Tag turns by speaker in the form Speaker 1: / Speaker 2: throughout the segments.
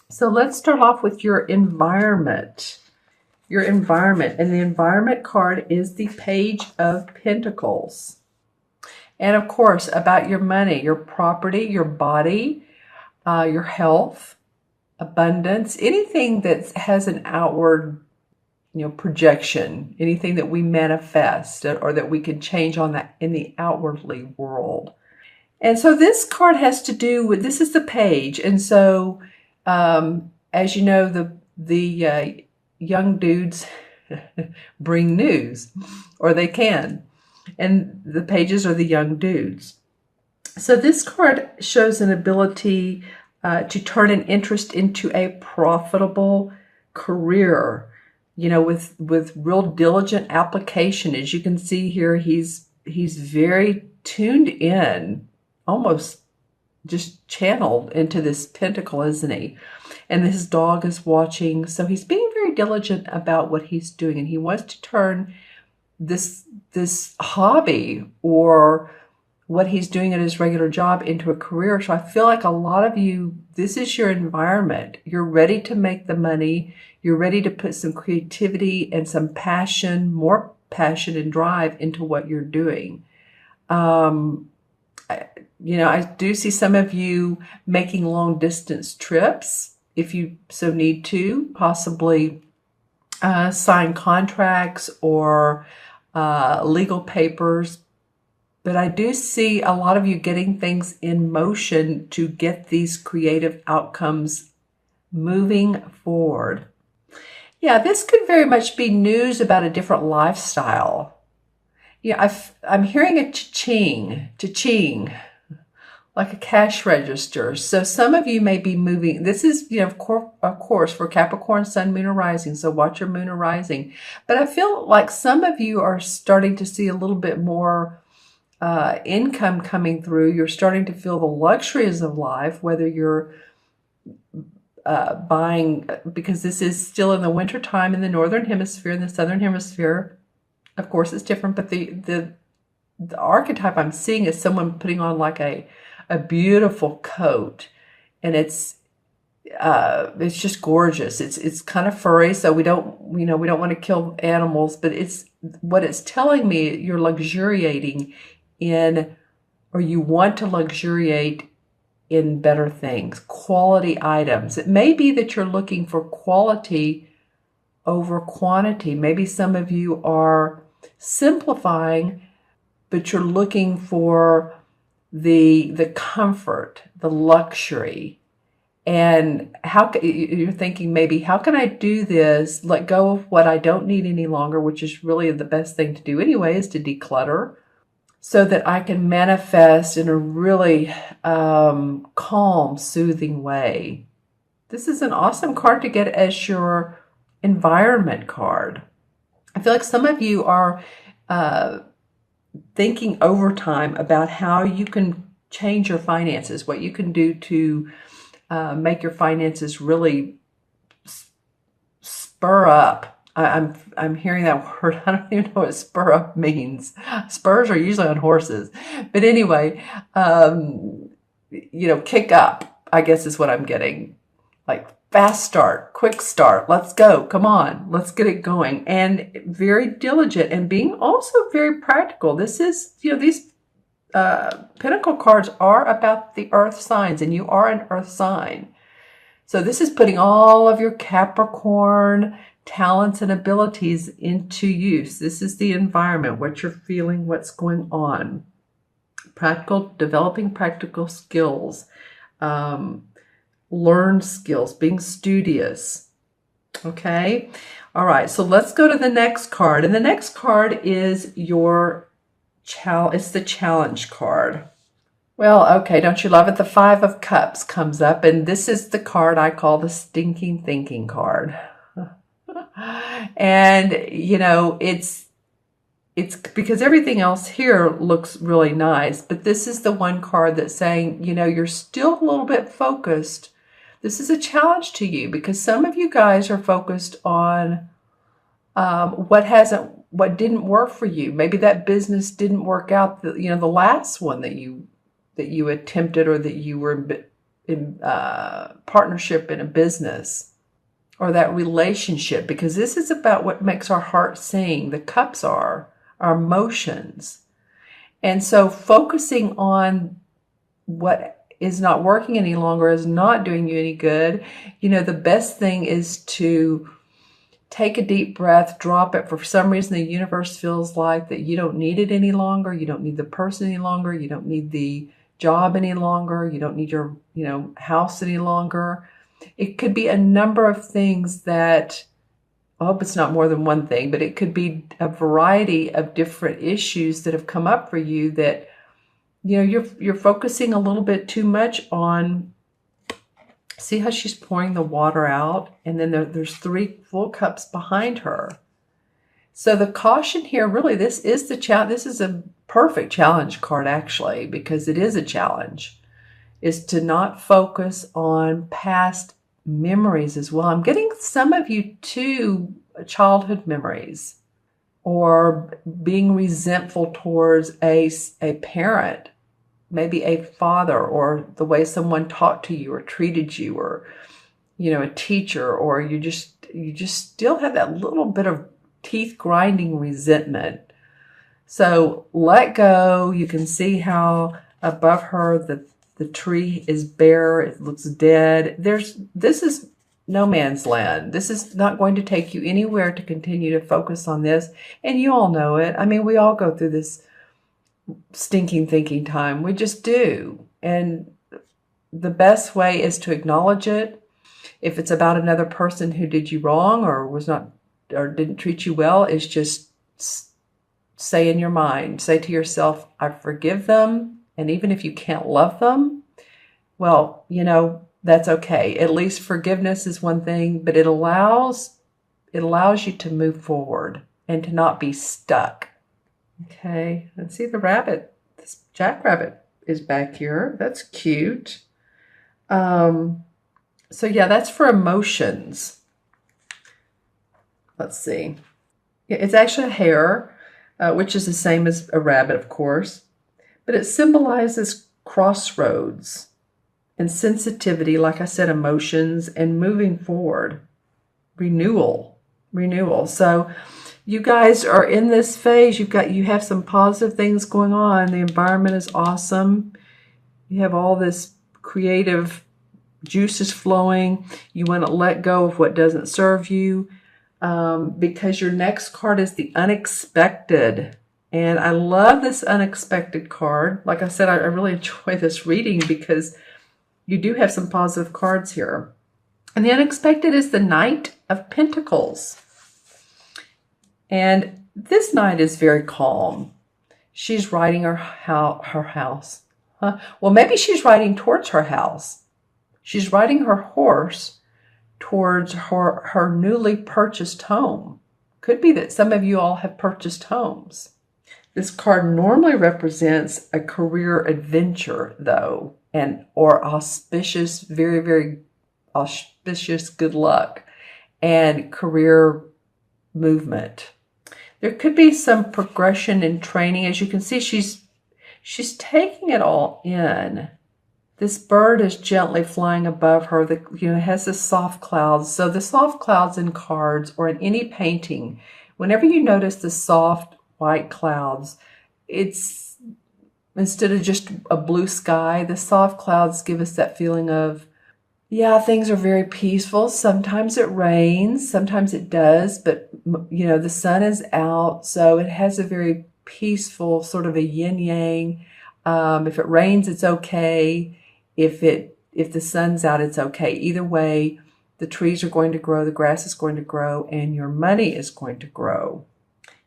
Speaker 1: So let's start off with your environment. Your environment. And the environment card is the Page of Pentacles. And of course, about your money, your property, your body, your health, abundance, anything that has an outward, projection, anything that we manifest or that we can change on that in the outwardly world. And so this card has to do with, this is the page. And so, as you know, the young dudes bring news, or they can. And the pages are the young dudes. So this card shows an ability to turn an interest into a profitable career, with real diligent application. As you can see here, he's very tuned in, almost just channeled into this pentacle, isn't he? And his dog is watching. So he's being very diligent about what he's doing. And he wants to turn this hobby or what he's doing at his regular job into a career. So I feel like a lot of you, this is your environment. You're ready to make the money. You're ready to put some creativity and some passion, more passion and drive into what you're doing. I do see some of you making long distance trips if you so need to, possibly sign contracts or legal papers. But I do see a lot of you getting things in motion to get these creative outcomes moving forward. Yeah, this could very much be news about a different lifestyle. Yeah, I'm hearing a cha-ching, like a cash register. So some of you may be moving. This is, of course, for Capricorn, Sun, Moon, or Rising. So watch your Moon or Rising. But I feel like some of you are starting to see a little bit more income coming through. You're starting to feel the luxuries of life, whether you're buying, because this is still in the winter time in the Northern Hemisphere. In the Southern Hemisphere, of course, it's different. But the archetype I'm seeing is someone putting on like a beautiful coat, and it's just gorgeous. It's kind of furry, so we don't want to kill animals, but what it's telling me, you're luxuriating in, or you want to luxuriate in better things, quality items. It may be that you're looking for quality over quantity. Maybe some of you are simplifying, but you're looking for the comfort, the luxury. And you're thinking, maybe, how can I do this? Let go of what I don't need any longer, which is really the best thing to do anyway, is to declutter, so that I can manifest in a really calm, soothing way. This is an awesome card to get as your environment card. I feel like some of you are thinking overtime about how you can change your finances, what you can do to make your finances really spur up. I'm hearing that word. I don't even know what spur up means. Spurs are usually on horses. But anyway, kick up, I guess is what I'm getting. Like fast start, quick start. Let's go. Come on. Let's get it going. And very diligent and being also very practical. This is, these Pentacle cards are about the earth signs, and you are an earth sign. So this is putting all of your Capricorn talents and abilities into use. This is the environment, what you're feeling, what's going on. Developing practical skills, learned skills, being studious. Okay. All right. So let's go to the next card. And the next card is it's the challenge card. Well, okay, don't you love it? The Five of Cups comes up, and this is the card I call the stinking thinking card. And, it's because everything else here looks really nice, but this is the one card that's saying, you're still a little bit focused. This is a challenge to you because some of you guys are focused on what didn't work for you. Maybe that business didn't work out, the last one that you attempted or that you were partnership in a business, or that relationship, because this is about what makes our heart sing. The cups are our emotions. And so focusing on what is not working any longer, is not doing you any good, the best thing is to take a deep breath, drop it. For some reason, the universe feels like that you don't need it any longer. You don't need the person any longer. You don't need the job any longer. You don't need your, house any longer. It could be a number of things that, I hope it's not more than one thing, but it could be a variety of different issues that have come up for you that, you're focusing a little bit too much on. See how she's pouring the water out, and then there's 3 full cups behind her. So the caution here, really, this is the challenge. This is a perfect challenge card, actually, because it is a challenge, is to not focus on past memories as well. I'm getting some of you to childhood memories, or being resentful towards a parent, maybe a father, or the way someone talked to you or treated you, or, a teacher, or you just still have that little bit of teeth grinding resentment. So let go. You can see how above her the tree is bare. It looks dead. This is no man's land. This is not going to take you anywhere to continue to focus on this. And you all know it. I mean, we all go through this stinking thinking time. We just do. And the best way is to acknowledge it. If it's about another person who did you wrong, or didn't treat you well, is just say in your mind, say to yourself, I forgive them. And even if you can't love them, well, that's okay. At least forgiveness is one thing, but it allows you to move forward and to not be stuck. Okay, let's see the rabbit. This jackrabbit is back here. That's cute. So yeah, that's for emotions. Let's see. Yeah, it's actually a hare, which is the same as a rabbit, of course. But it symbolizes crossroads and sensitivity, like I said, emotions, and moving forward. Renewal. So you guys are in this phase. You have some positive things going on. The environment is awesome. You have all this creative juices flowing. You want to let go of what doesn't serve you, because your next card is the unexpected. And I love this unexpected card. Like I said, I really enjoy this reading because you do have some positive cards here. And the unexpected is the Knight of Pentacles. And this knight is very calm. She's riding her house. Well, maybe she's riding towards her house. She's riding her horse towards her newly purchased home. Could be that some of you all have purchased homes. This card normally represents a career adventure, though, or auspicious, very, very auspicious good luck and career movement. There could be some progression in training. As you can see, she's taking it all in. This bird is gently flying above her. It has the soft clouds. So the soft clouds in cards or in any painting, whenever you notice the soft white clouds, it's instead of just a blue sky, the soft clouds give us that feeling of, yeah, things are very peaceful. Sometimes it rains, sometimes it does, but the sun is out, so it has a very peaceful sort of a yin yang. If it rains, it's okay. If the sun's out, it's okay. Either way, the trees are going to grow, the grass is going to grow, and your money is going to grow.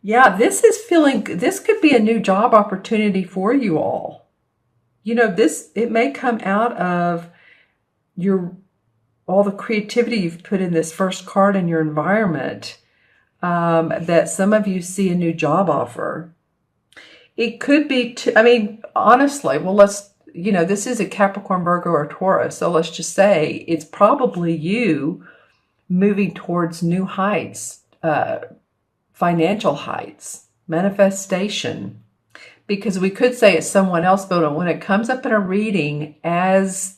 Speaker 1: Yeah, this could be a new job opportunity for you all. It may come out of all the creativity you've put in this first card in your environment, that some of you see a new job offer. It could be, honestly, well, this is a Capricorn, Virgo, or Taurus. So let's just say it's probably you moving towards new heights, financial heights, manifestation. Because we could say it's someone else, but when it comes up in a reading as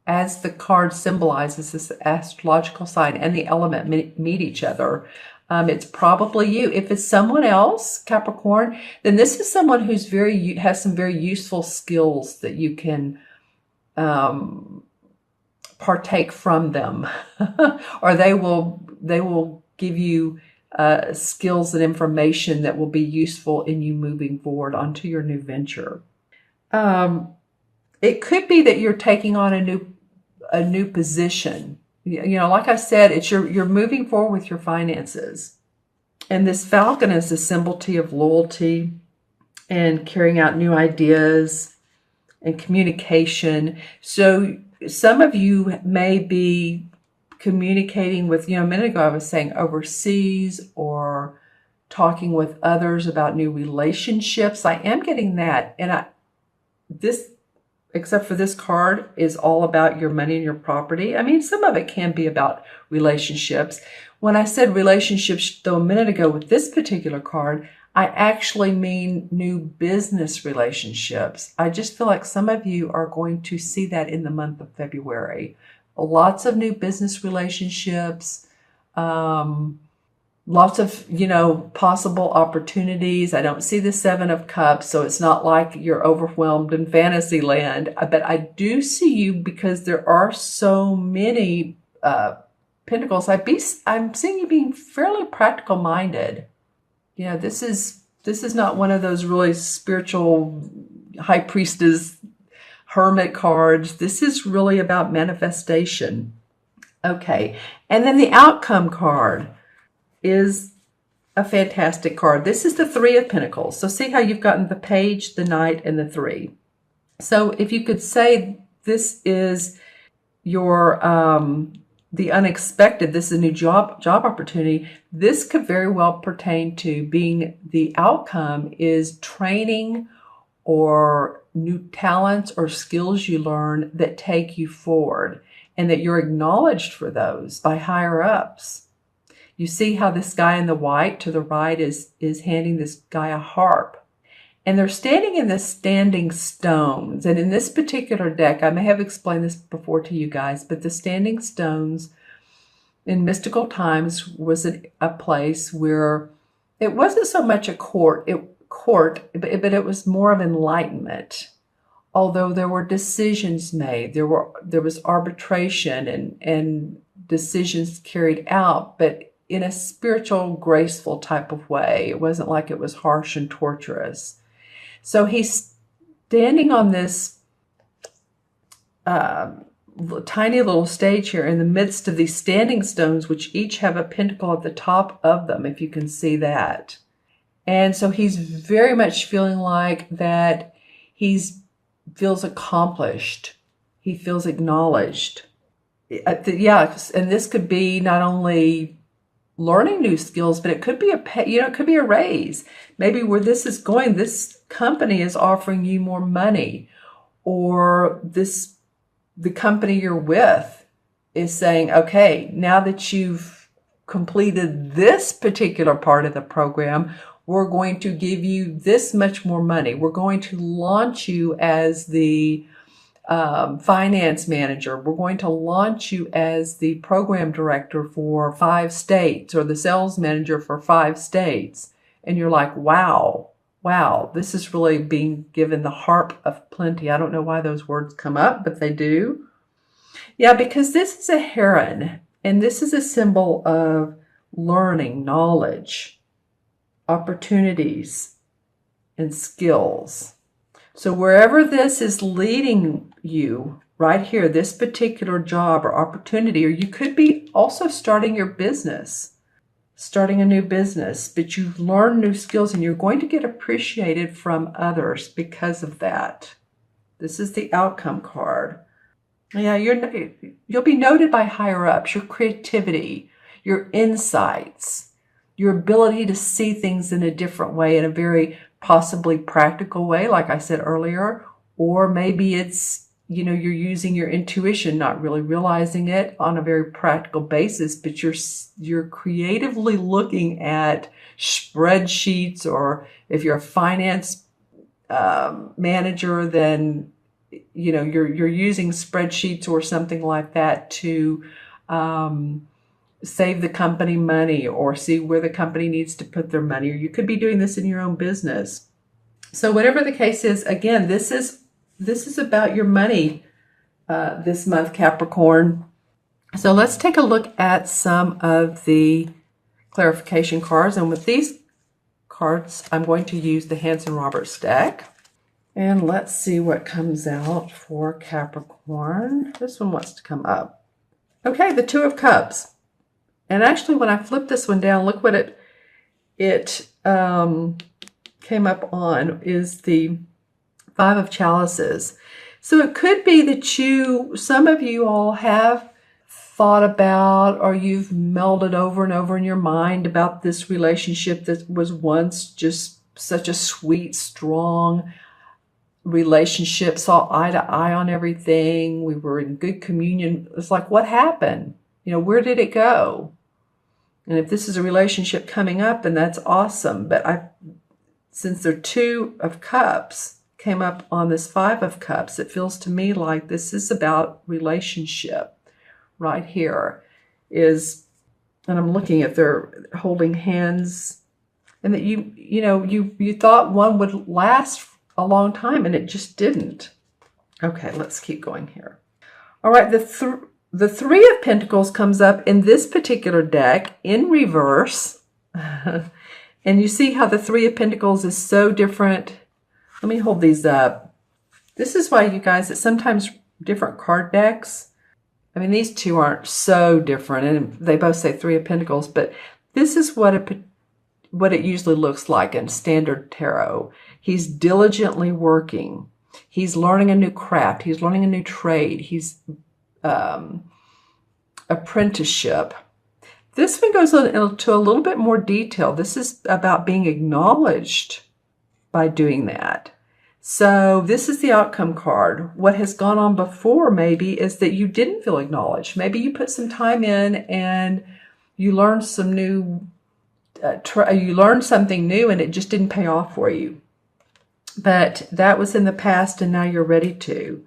Speaker 1: as the card symbolizes this astrological sign and the element meet each other, it's probably you. If it's someone else, Capricorn, then this is someone who's has some very useful skills that you can partake from them, or they will give you skills and information that will be useful in you moving forward onto your new venture. It could be that you're taking on a new position. You know, like I said, it's you're moving forward with your finances. And this falcon is a symbol of loyalty and carrying out new ideas and communication. So some of you may be communicating with, a minute ago I was saying overseas, or talking with others about new relationships. I am getting that. And this, except for this card, is all about your money and your property. I mean, some of it can be about relationships. When I said relationships, though, a minute ago with this particular card, I actually mean new business relationships. I just feel like some of you are going to see that in the month of February. Lots of new business relationships, lots of, possible opportunities. I don't see the Seven of Cups, so it's not like you're overwhelmed in fantasy land. But I do see you, because there are so many pentacles. I'm seeing you being fairly practical minded. This is not one of those really spiritual high priestess hermit cards. This is really about manifestation. Okay, and then the outcome card is a fantastic card. This is the Three of Pentacles. So see how you've gotten the Page, the Knight, and the Three. So if you could say this is your the unexpected, this is a new job opportunity, this could very well pertain to being the outcome is training or new talents or skills you learn that take you forward, and that you're acknowledged for those by higher ups. You see how this guy in the white to the right is handing this guy a harp. And they're standing in the standing stones. And in this particular deck, I may have explained this before to you guys, but the standing stones in mystical times was a place where it wasn't so much a court, but it was more of enlightenment. Although there were decisions made, there was arbitration and decisions carried out, but in a spiritual, graceful type of way. It wasn't like it was harsh and torturous. So he's standing on this tiny little stage here in the midst of these standing stones, which each have a pentacle at the top of them, if you can see that. And so he's very much feeling like that feels accomplished. He feels acknowledged. Yeah, and this could be not only learning new skills, but it could be it could be a raise. Maybe where this is going, this company is offering you more money, or the company you're with is saying, okay, now that you've completed this particular part of the program, we're going to give you this much more money. We're going to launch you as the finance manager. We're going to launch you as the program director for 5 states, or the sales manager for 5 states. And you're like, wow, this is really being given the harp of plenty. I don't know why those words come up, but they do. Yeah, because this is a heron, and this is a symbol of learning, knowledge, opportunities, and skills. So wherever this is leading you, right here, this particular job or opportunity, or you could be also starting your business, starting a new business, but you've learned new skills and you're going to get appreciated from others because of that. This is the outcome card. Yeah, you'll be noted by higher ups, your creativity, your insights, your ability to see things in a different way, in a very possibly practical way, like I said earlier, or maybe it's, you're using your intuition, not really realizing it on a very practical basis, but you're creatively looking at spreadsheets, or if you're a finance manager, then you're using spreadsheets or something like that to save the company money or see where the company needs to put their money, or you could be doing this in your own business. So whatever the case is, again, this is about your money this month, Capricorn. So let's take a look at some of the clarification cards. And with these cards, I'm going to use the Hanson-Roberts deck. And let's see what comes out for Capricorn. This one wants to come up. Okay, the Two of Cups. And actually, when I flipped this one down, look what it came up on is the Five of Chalices. So it could be that some of you all have thought about, or you've melded over and over in your mind about this relationship that was once just such a sweet, strong relationship, saw eye to eye on everything. We were in good communion. It's like, what happened? Where did it go? And if this is a relationship coming up, then that's awesome. But since there are Two of Cups came up on this Five of Cups, it feels to me like this is about relationship. Right here is, and I'm looking at they're holding hands, and that you thought one would last a long time, and it just didn't. Okay, let's keep going here. All right, the Three of Pentacles comes up in this particular deck in reverse. And you see how the Three of Pentacles is so different. Let me hold these up. This is why, you guys, that sometimes different card decks, I mean, these two aren't so different, and they both say Three of Pentacles, but this is what it usually looks like in standard tarot. He's diligently working. He's learning a new craft. He's learning a new trade. He's apprenticeship. This one goes into a little bit more detail. This is about being acknowledged by doing that. So this is the outcome card. What has gone on before maybe is that you didn't feel acknowledged. Maybe you put some time in and you learned some new, you learned something new and it just didn't pay off for you. But that was in the past and now you're ready to.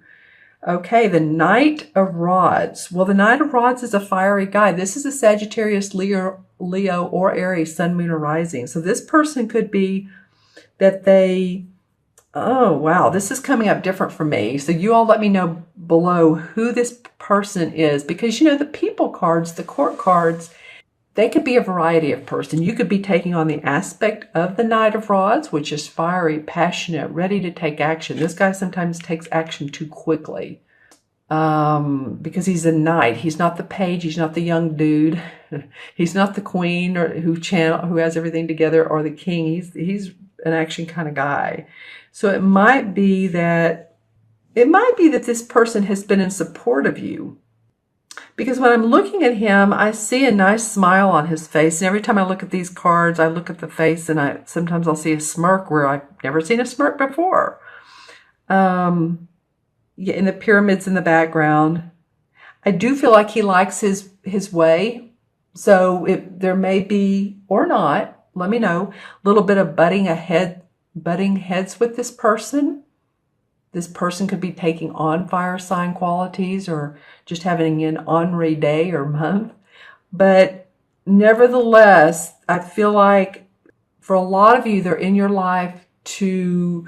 Speaker 1: Okay, the Knight of Rods. Well, the Knight of Rods is a fiery guy. This is a Sagittarius, Leo, or Aries, Sun, Moon, or Rising. So this person could be that they... Oh, wow. This is coming up different for me. So you all let me know below who this person is. Because, the people cards, the court cards, they could be a variety of person. You could be taking on the aspect of the Knight of Rods, which is fiery, passionate, ready to take action. This guy sometimes takes action too quickly. Because he's a knight. He's not the page. He's not the young dude. He's not the queen or who has everything together, or the king. He's an action kind of guy. So it might be that this person has been in support of you. Because when I'm looking at him, I see a nice smile on his face. And every time I look at these cards, I look at the face and sometimes I'll see a smirk where I've never seen a smirk before. Yeah, in the pyramids in the background. I do feel like he likes his way. So there may be, or not, let me know, a little bit of butting heads with this person. This person could be taking on fire sign qualities or just having an ornery day or month. But nevertheless, I feel like for a lot of you, they're in your life to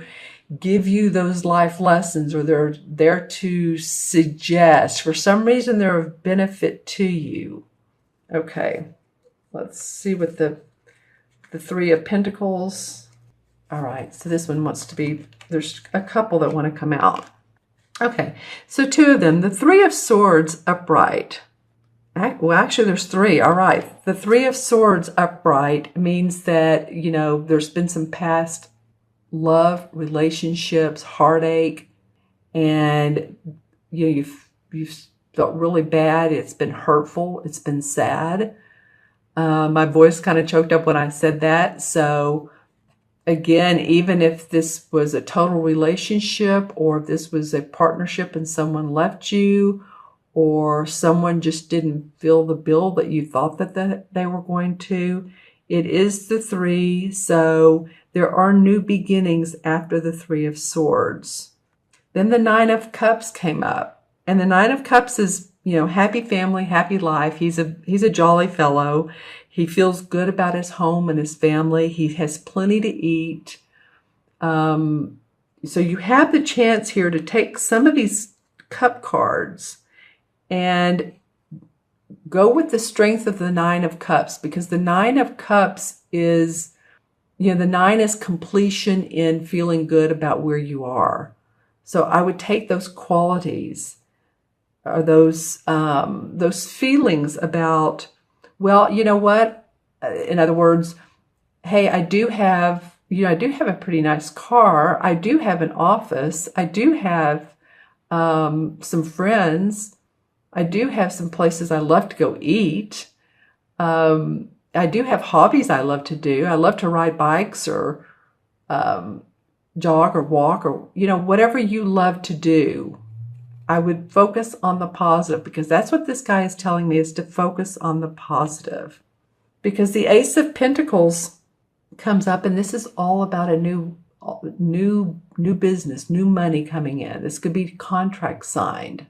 Speaker 1: give you those life lessons, or they're there to suggest. For some reason, they're of benefit to you. Okay, let's see what the Three of Pentacles. All right, so this one wants to be, there's a couple that want to come out. Okay, so two of them. The Three of Swords upright. Well, actually, there's three. All right. The Three of Swords upright means that, there's been some past love, relationships, heartache, and you've felt really bad. It's been hurtful. It's been sad. My voice kind of choked up when I said that. So again, even if this was a total relationship, or if this was a partnership and someone left you, or someone just didn't fill the bill that you thought that they were going to, it is the three. So there are new beginnings after the Three of Swords. Then the Nine of Cups came up. And the Nine of Cups is, happy family, happy life. He's a jolly fellow. He feels good about his home and his family. He has plenty to eat. So you have the chance here to take some of these cup cards and go with the strength of the Nine of Cups, because the Nine of Cups is, the nine is completion in feeling good about where you are. So I would take those qualities or those feelings about, well, you know what? In other words, hey, I do have a pretty nice car. I do have an office. I do have some friends. I do have some places I love to go eat. I do have hobbies I love to do. I love to ride bikes or jog or walk or, whatever you love to do. I would focus on the positive, because that's what this guy is telling me, is to focus on the positive. Because the Ace of Pentacles comes up, and this is all about a new business, new money coming in. This could be contract signed.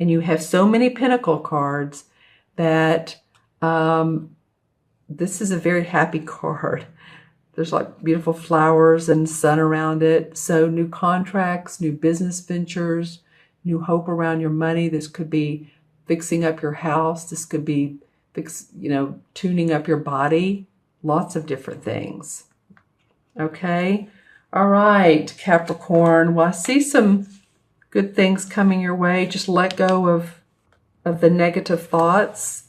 Speaker 1: And you have so many Pentacle cards that this is a very happy card. There's like beautiful flowers and sun around it. So new contracts, new business ventures, new hope around your money. This could be fixing up your house. This could be tuning up your body. Lots of different things. Okay. All right, Capricorn. Well, I see some good things coming your way. Just let go of the negative thoughts.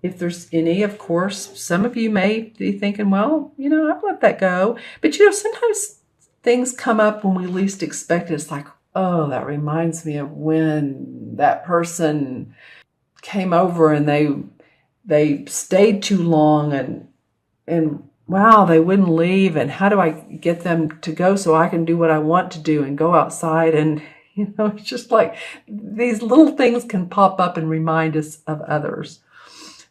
Speaker 1: If there's any, of course, some of you may be thinking, well, I've let that go. But, sometimes things come up when we least expect it. It's like, oh, that reminds me of when that person came over and they stayed too long and wow, they wouldn't leave. And how do I get them to go so I can do what I want to do and go outside? And, it's just like these little things can pop up and remind us of others.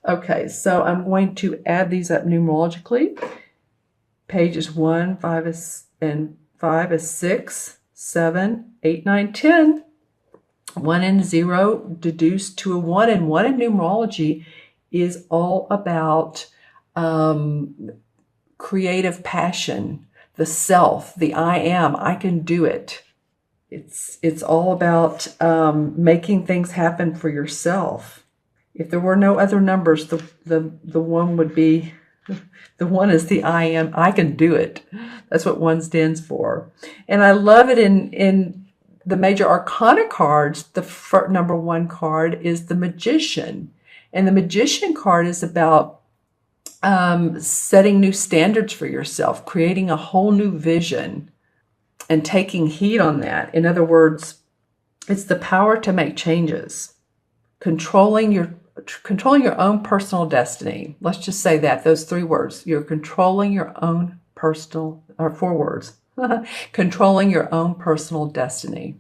Speaker 1: Okay, so I'm going to add these up numerologically. Pages 1, 5 is 6, 7, 8, 9, 10. 1 and 0 deduced to a 1. And 1 in numerology is all about creative passion, the self, the I am, I can do it. It's all about making things happen for yourself. If there were no other numbers, the one would be, the one is the I am, I can do it. That's what 1 stands for. And I love it in the major arcana cards. The number 1 card is the Magician. And the Magician card is about setting new standards for yourself, creating a whole new vision and taking heed on that. In other words, it's the power to make changes, controlling your own personal destiny. Let's just say that, those 3 words. You're controlling your own personal, or 4 words, controlling your own personal destiny.